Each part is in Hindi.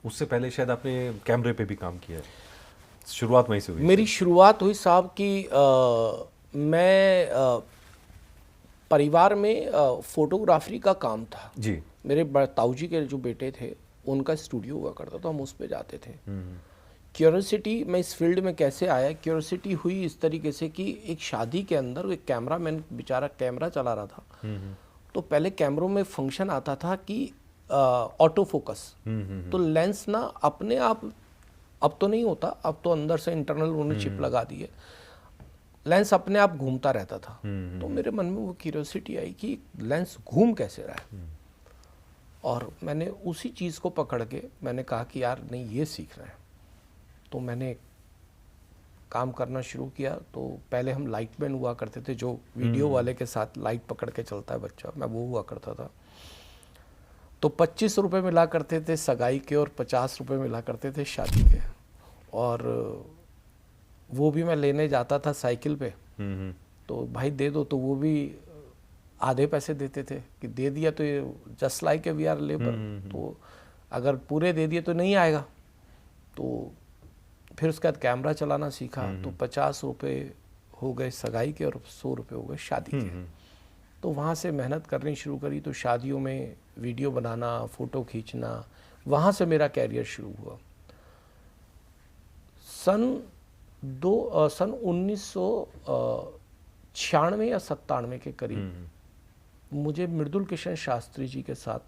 उससे पहले शायद आपने कैमरे पे भी काम किया है, शुरुआत वहीं से हुई? मेरी शुरुआत हुई साहब कि मैं परिवार में फोटोग्राफी का काम था। जी। मेरे ताऊ जी के जो बेटे थे उनका स्टूडियो हुआ करता था, हम उस पे जाते थे। हम्म। क्यूरियोसिटी, मैं इस फील्ड में कैसे आया, क्यूरियोसिटी हुई इस तरीके से कि एक शादी के अंदर एक कैमरामैन बेचारा कैमरा चला रहा था। तो पहले कैमरों में फंक्शन आता था कि ऑटो फोकस। तो लेंस ना अपने आप, अब तो नहीं होता, अब तो अंदर से इंटरनल उन्होंने चिप लगा दी है, लेंस अपने आप घूमता रहता था। तो मेरे मन में वो क्यूरियोसिटी आई कि लेंस घूम कैसे रहा है। और मैंने उसी चीज़ को पकड़ के मैंने कहा कि यार नहीं, ये सीख रहे हैं। तो मैंने काम करना शुरू किया। तो पहले हम लाइटमैन हुआ करते थे, जो वीडियो वाले के साथ लाइट पकड़ के चलता है बच्चा, मैं वो हुआ करता था। तो 25 रुपये मिला करते थे सगाई के और 50 रुपये मिला करते थे शादी के। और वो भी मैं लेने जाता था साइकिल पे। तो भाई दे दो, तो वो भी आधे पैसे देते थे कि दे दिया तो ये just like a we are labour, तो अगर पूरे दे दिए तो नहीं आएगा। तो फिर उसके बाद कैमरा चलाना सीखा। तो 50 रुपये हो गए सगाई के और 100 रुपये हो गए शादी के। तो वहाँ से मेहनत करनी शुरू करी। तो शादियों में वीडियो बनाना, फ़ोटो खींचना, वहाँ से मेरा कैरियर शुरू हुआ। सन 1996 या 97 के करीब मुझे मृदुल किशन शास्त्री जी के साथ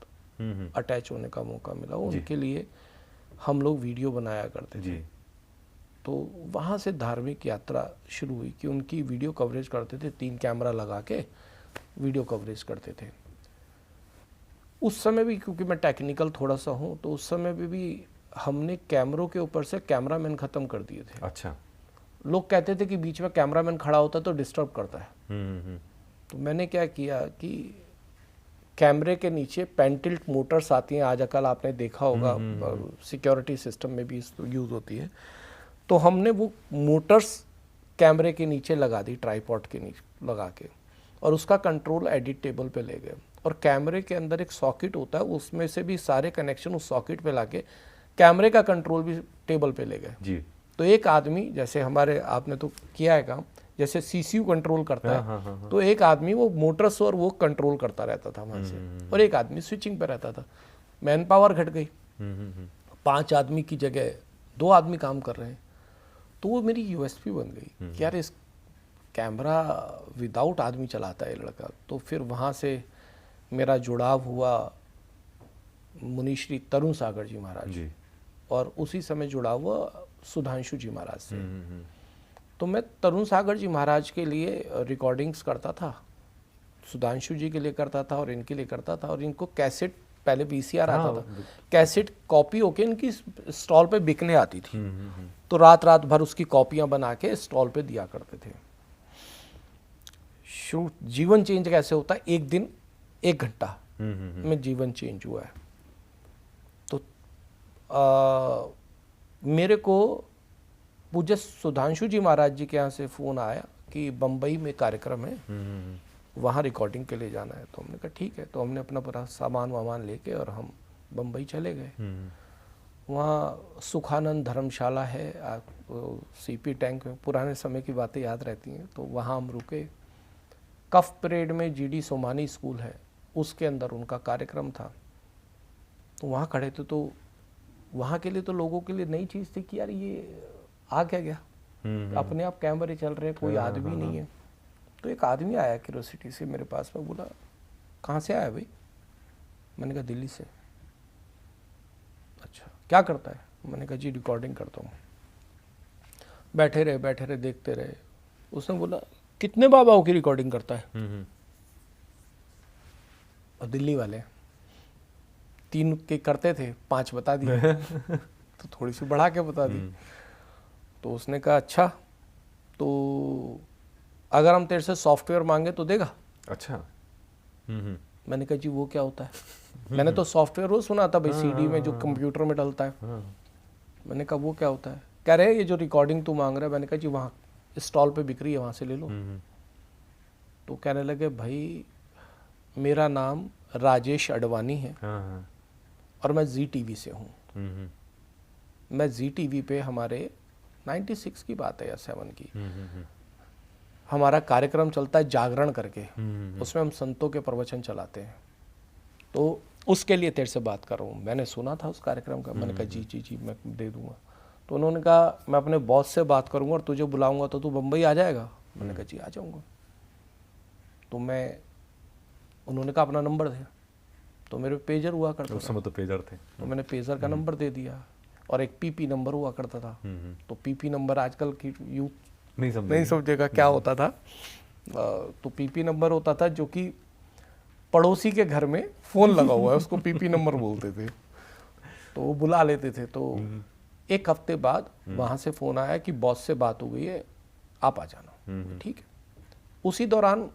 अटैच होने का मौका मिला। उनके लिए हम लोग वीडियो बनाया करते थे। तो वहाँ से धार्मिक यात्रा शुरू हुई कि उनकी वीडियो कवरेज करते थे, 3 कैमरा लगा के वीडियो कवरेज करते थे। उस समय भी क्योंकि मैं टेक्निकल थोड़ा सा हूँ, तो उस समय भी हमने कैमरों के ऊपर से कैमरामैन ख़त्म कर दिए थे। अच्छा। लोग कहते थे कि बीच में कैमरामैन खड़ा होता है तो डिस्टर्ब करता है। तो मैंने क्या किया कि कैमरे के नीचे पेंटिल्ट मोटर्स आती हैं, आजकल आपने देखा होगा, सिक्योरिटी सिस्टम में भी यूज़ होती है। तो हमने वो मोटर्स कैमरे के नीचे लगा दी, ट्राईपॉड के नीचे लगा के, और उसका कंट्रोल एडिट टेबल पे ले गए। और कैमरे के अंदर एक सॉकेट होता है, उसमें से भी सारे कनेक्शन उस सॉकेट पे लाके कैमरे का कंट्रोल भी टेबल पे ले गए जी। तो एक आदमी, जैसे हमारे, आपने तो किया है काम, जैसे सीसीयू कंट्रोल करता है, तो एक आदमी वो मोटर्स और वो कंट्रोल करता रहता था वहाँ से, और एक आदमी स्विचिंग पे रहता था। मैन पावर घट गई, 5 आदमी की जगह 2 आदमी काम कर रहे हैं। तो वो मेरी यूएसपी बन गई कि यार इस कैमरा विदाउट आदमी चलाता है लड़का। तो फिर वहाँ से मेरा जुड़ाव हुआ मुनीश्री तरुण सागर जी महाराज जी, और उसी समय जुड़ा हुआ सुधांशु जी महाराज से। तो मैं तरुण सागर जी महाराज के लिए रिकॉर्डिंग्स करता था, सुधांशु जी के लिए करता था और इनके लिए करता था। और इनको कैसेट, पहले वीसीआर आता था, कैसेट कॉपी होके इनकी स्टॉल पे बिकने आती थी। तो रात रात भर उसकी कॉपियां बना के स्टॉल पे दिया करते थे। जीवन चेंज कैसे होता है, एक दिन 1 घंटा में जीवन चेंज हुआ है। तो मेरे को पूज्य सुधांशु जी महाराज जी के यहाँ से फ़ोन आया कि बम्बई में कार्यक्रम है, वहाँ रिकॉर्डिंग के लिए जाना है। तो हमने कहा ठीक है। तो हमने अपना पूरा सामान वामान लेके और हम बम्बई चले गए। वहाँ सुखानंद धर्मशाला है, सीपी टैंक में, पुराने समय की बातें याद रहती हैं। तो वहाँ हम रुके। कफ परेड में जीडी सोमानी स्कूल है, उसके अंदर उनका कार्यक्रम था। तो वहाँ खड़े थे। तो वहाँ के लिए तो लोगों के लिए नई चीज़ थी कि यार ये आ क्या गया, अपने आप कैमरे चल रहे हैं, कोई आदमी नहीं है। तो एक आदमी आया क्यूरियोसिटी से मेरे पास में, बोला कहाँ से आया भाई? मैंने कहा दिल्ली से। अच्छा, क्या करता है? मैंने कहा जी रिकॉर्डिंग करता हूँ। बैठे रहे देखते रहे। उसने बोला कितने बाबाओं की रिकॉर्डिंग करता है? और दिल्ली वाले 3 के करते थे, 5 बता दिए। तो थोड़ी सी बढ़ा के बता दी। तो उसने कहा अच्छा, तो अगर हम तेरे से सॉफ्टवेयर मांगे तो देगा? अच्छा। मैंने कहा जी वो क्या होता है? मैंने तो सॉफ्टवेयर वो सुना था भाई, सीडी में जो कंप्यूटर में डलता है। मैंने कहा वो क्या होता है? कह रहे ये जो रिकॉर्डिंग तू मांग रहा है। मैंने कहा जी वहाँ स्टॉल पे बिक रही है, वहाँ से ले लो। तो कहने लगे भाई मेरा नाम राजेश अडवाणी है और मैं जी टीवी से हूँ। मैं जी टीवी पे हमारे 96 की बात है या 7 की, हमारा कार्यक्रम चलता है जागरण करके, उसमें हम संतों के प्रवचन चलाते हैं। तो उसके लिए तेरे से बात कर रहा हूँ। मैंने सुना था उस कार्यक्रम का, मैंने कहा जी जी जी मैं दे दूंगा। तो उन्होंने कहा मैं अपने बॉस से बात करूंगा और तुझे बुलाऊंगा तो तू बम्बई आ जाएगा। मैंने कहा जी आ जाऊंगा। तो उन्होंने कहा अपना नंबर दे। तो मेरे पेजर हुआ करता उस समय तो पेजर थे, तो मैंने पेजर का नंबर दे दिया और एक पीपी नंबर हुआ करता था। तो पीपी नंबर आजकल की यूथ नहीं समझेगा क्या होता था। तो पीपी नंबर होता था जो कि पड़ोसी के घर में फोन लगा हुआ है, उसको पीपी नंबर बोलते थे। तो वो बुला लेते थे। तो एक हफ्ते बाद वहां से फोन आया कि बॉस से बात हो गई है, आप आ जाना। ठीक है। उसी दौरान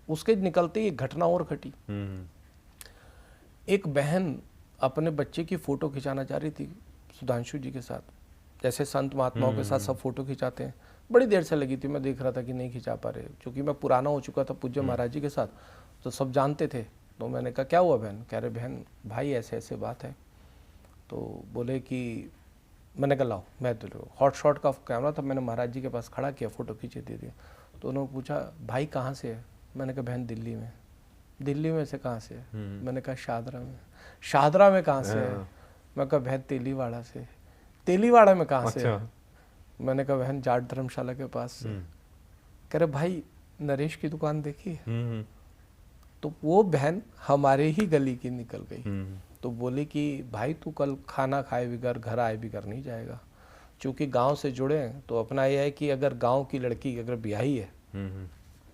उसके निकलते ही एक घटना और घटी। एक बहन अपने बच्चे की फोटो खिंचाना चाह रही थी सुधांशु जी के साथ, जैसे संत महात्माओं के साथ सब फोटो खिंचाते हैं। बड़ी देर से लगी थी, मैं देख रहा था कि नहीं खिंचा पा रहे, क्योंकि मैं पुराना हो चुका था पूज्य महाराज जी के साथ, तो सब जानते थे। तो मैंने कहा क्या हुआ बहन? कह रहे बहन भाई ऐसे ऐसे बात है। तो बोले कि, मैंने कहा लाओ मैं तो हॉट शॉट का कैमरा था, मैंने महाराज जी के पास खड़ा किया, फ़ोटो खींचे दे दिया। तो उन्होंने पूछा भाई कहाँ से है? मैंने कहा बहन दिल्ली में। दिल्ली में से कहाँ से है? मैंने कहा शाहदरा में। शाहदरा में कहाँ से है? मैं कहा बहन तेलीवाड़ा से। तेलीवाड़ा में कहाँ से है? मैंने कहा बहन जाट धर्मशाला के पास से। कह रहे भाई नरेश की दुकान देखी है? तो वो बहन हमारे ही गली की निकल गई। तो बोली कि भाई तू कल खाना खाए बिगर घर आए बिगर नहीं जाएगा, चूँकि गांव से जुड़े हैं। तो अपना यह है कि अगर गांव की लड़की अगर ब्याही है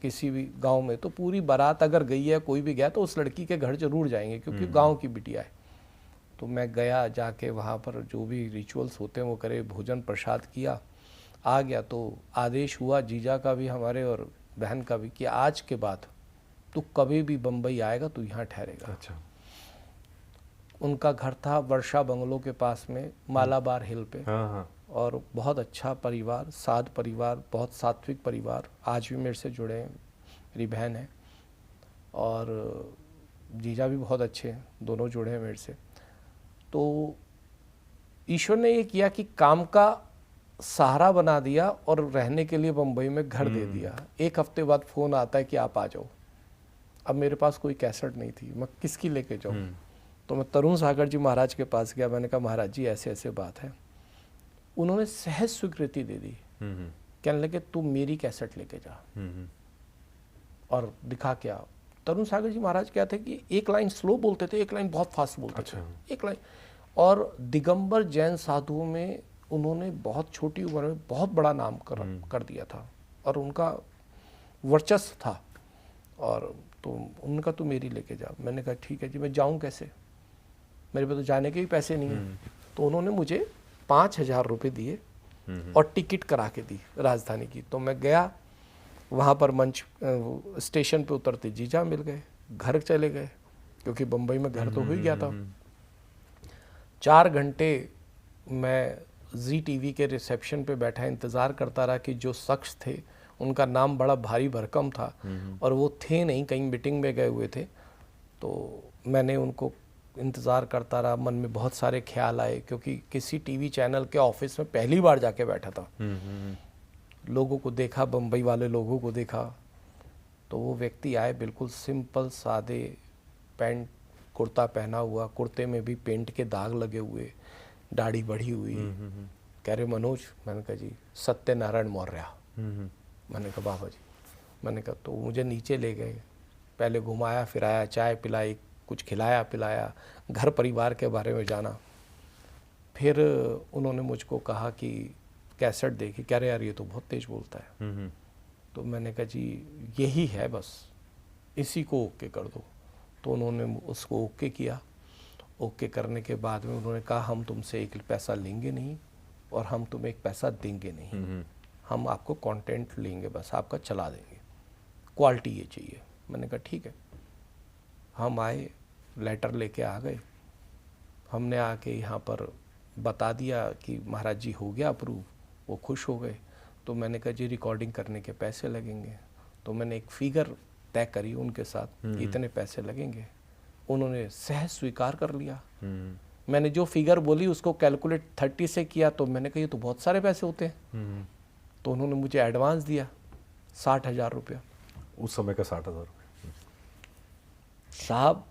किसी भी गांव में, तो पूरी बारात अगर गई है, कोई भी गया, तो उस लड़की के घर जरूर जाएंगे, क्योंकि गांव की बिटिया है। तो मैं गया, जाके वहाँ पर जो भी रिचुअल्स होते हैं वो करे, भोजन प्रसाद किया, आ गया। तो आदेश हुआ जीजा का भी हमारे और बहन का भी कि आज के बाद तू कभी भी बम्बई आएगा तो यहाँ ठहरेगा। अच्छा। उनका घर था वर्षा बंगलों के पास में, मालाबार हिल पे। हाँ। और बहुत अच्छा परिवार, साध परिवार, बहुत सात्विक परिवार, आज भी मेरे से जुड़े हैं, मेरी बहन है और जीजा भी बहुत अच्छे हैं, दोनों जुड़े हैं मेरे से। तो ईश्वर ने ये किया कि काम का सहारा बना दिया और रहने के लिए बम्बई में घर दे दिया। एक हफ्ते बाद फ़ोन आता है कि आप आ जाओ। अब मेरे पास कोई कैसेट नहीं थी, मैं किसकी लेके जाऊँ? तो मैं तरुण सागर जी महाराज के पास गया। मैंने कहा महाराज जी ऐसे ऐसे बात है। उन्होंने सहज स्वीकृति दे दी। कहने लगे तू मेरी कैसेट लेके जा और दिखा क्या। तरुण सागर जी महाराज क्या थे कि एक लाइन स्लो बोलते थे, एक लाइन बहुत फास्ट बोलते थे, एक लाइन। और दिगंबर जैन साधुओं में उन्होंने बहुत छोटी उम्र में बहुत बड़ा नाम कर दिया था और उनका वर्चस्व था। और तो उनका तो मेरी लेके जा। मैंने कहा ठीक है जी, मैं जाऊं कैसे? मेरे पे तो जाने के भी पैसे नहीं है। तो उन्होंने मुझे 5,000 रुपये दिए और टिकट करा के दी राजधानी की। तो मैं गया वहाँ पर, मंच स्टेशन पे उतरते जीजा मिल गए, घर चले गए, क्योंकि बम्बई में घर तो हो ही गया था। 4 घंटे मैं जी टीवी के रिसेप्शन पे बैठा इंतज़ार करता रहा कि जो शख्स थे उनका नाम बड़ा भारी भरकम था और वो थे नहीं, कहीं मीटिंग में गए हुए थे। तो मैंने उनको इंतज़ार करता रहा, मन में बहुत सारे ख्याल आए, क्योंकि किसी टीवी चैनल के ऑफिस में पहली बार जाके बैठा था। लोगों को देखा, बम्बई वाले लोगों को देखा। तो वो व्यक्ति आए, बिल्कुल सिंपल सादे, पैंट कुर्ता पहना हुआ, कुर्ते में भी पेंट के दाग लगे हुए, दाढ़ी बढ़ी हुई। कह रहे मनोज? मैंने कहा जी। सत्यनारायण मौर्य। मैंने कहा बाबा जी। मैंने कहा, तो मुझे नीचे ले गए, पहले घुमाया फिराया, चाय पिलाई, कुछ खिलाया पिलाया, घर परिवार के बारे में जाना। फिर उन्होंने मुझको कहा कि कैसेट देखी। कह रहे यार ये तो बहुत तेज बोलता है। तो मैंने कहा जी यही है, बस इसी को ओके कर दो। तो उन्होंने उसको ओके किया। ओके करने के बाद में उन्होंने कहा हम तुमसे एक पैसा लेंगे नहीं और हम तुम्हें एक पैसा देंगे नहीं, हम आपको कंटेंट लेंगे, बस आपका चला देंगे, क्वालिटी ये चाहिए। मैंने कहा ठीक है। हम आए, लेटर लेके आ गए। हमने आके यहाँ पर बता दिया कि महाराज जी हो गया अप्रूव। वो खुश हो गए। तो मैंने कहा जी रिकॉर्डिंग करने के पैसे लगेंगे। तो मैंने एक फिगर तय करी उनके साथ कि इतने पैसे लगेंगे। उन्होंने सहज स्वीकार कर लिया। मैंने जो फिगर बोली उसको कैलकुलेट 30 से किया तो मैंने कहा ये तो बहुत सारे पैसे होते हैं। तो उन्होंने मुझे एडवांस दिया 60,000 रुपया। उस समय का 60,000 रुपये। साहब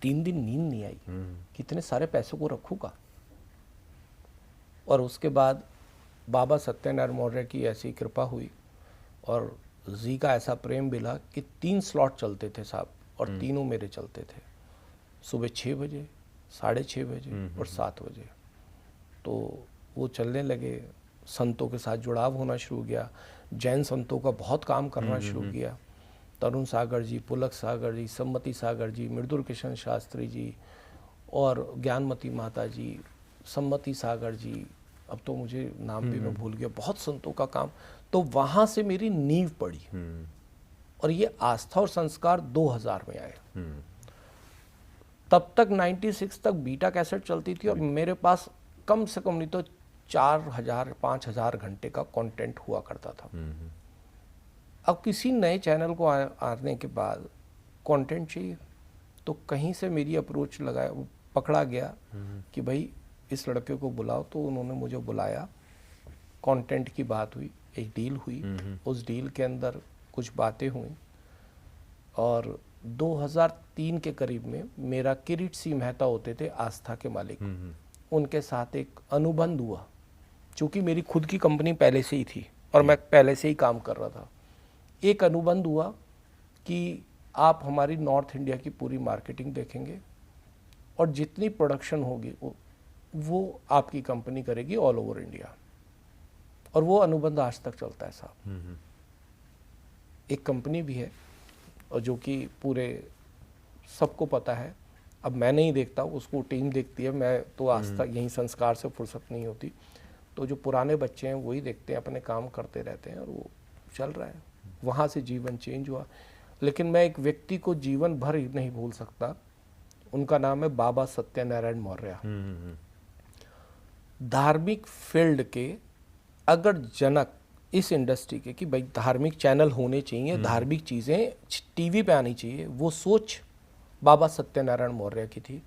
3 दिन नींद नहीं आई, कितने सारे पैसों को रखूँगा। और उसके बाद बाबा सत्यनारायण मौर्य की ऐसी कृपा हुई और जी का ऐसा प्रेम मिला कि 3 स्लॉट चलते थे साहब, और तीनों मेरे चलते थे, सुबह 6 बजे, 6:30 बजे और 7 बजे। तो वो चलने लगे, संतों के साथ जुड़ाव होना शुरू हो गया, जैन संतों का बहुत काम करना शुरू किया। तरुण सागर जी, पुलक सागर जी, सम्मति सागर जी, मृदुल किशन शास्त्री जी और ज्ञानमती माता जी, सम्मति सागर जी, अब तो मुझे नाम भी मैं भूल गया, बहुत संतों का काम। तो वहाँ से मेरी नींव पड़ी और ये आस्था और संस्कार 2000 में आए। तब तक 96 तक बीटा कैसेट चलती थी और मेरे पास कम से कम नहीं तो 4000-5000 घंटे का कंटेंट हुआ करता था। अब किसी नए चैनल को आने के बाद कंटेंट चाहिए, तो कहीं से मेरी अप्रोच लगाया, पकड़ा गया कि भाई इस लड़के को बुलाओ। तो उन्होंने मुझे बुलाया, कंटेंट की बात हुई, एक डील हुई, उस डील के अंदर कुछ बातें हुई और 2003 के करीब में मेरा किरीट सी मेहता होते थे आस्था के मालिक, उनके साथ एक अनुबंध हुआ। चूँकि मेरी खुद की कंपनी पहले से ही थी और मैं पहले से ही काम कर रहा था, एक अनुबंध हुआ कि आप हमारी नॉर्थ इंडिया की पूरी मार्केटिंग देखेंगे और जितनी प्रोडक्शन होगी वो आपकी कंपनी करेगी ऑल ओवर इंडिया। और वो अनुबंध आज तक चलता है साहब। एक कंपनी भी है और जो कि पूरे सबको पता है, अब मैं नहीं देखता, उसको टीम देखती है, मैं तो आज तक यही संस्कार से फुर्सत नहीं होती। तो जो पुराने बच्चे हैं वही देखते हैं, अपने काम करते रहते हैं और वो चल रहा है। वहाँ से जीवन चेंज हुआ। लेकिन मैं एक व्यक्ति को जीवन भर ही नहीं भूल सकता, उनका नाम है बाबा सत्यनारायण मौर्य। धार्मिक फील्ड के अगर जनक इस इंडस्ट्री के कि भाई धार्मिक चैनल होने चाहिए, धार्मिक चीज़ें टीवी पे आनी चाहिए, वो सोच बाबा सत्यनारायण मौर्य की थी।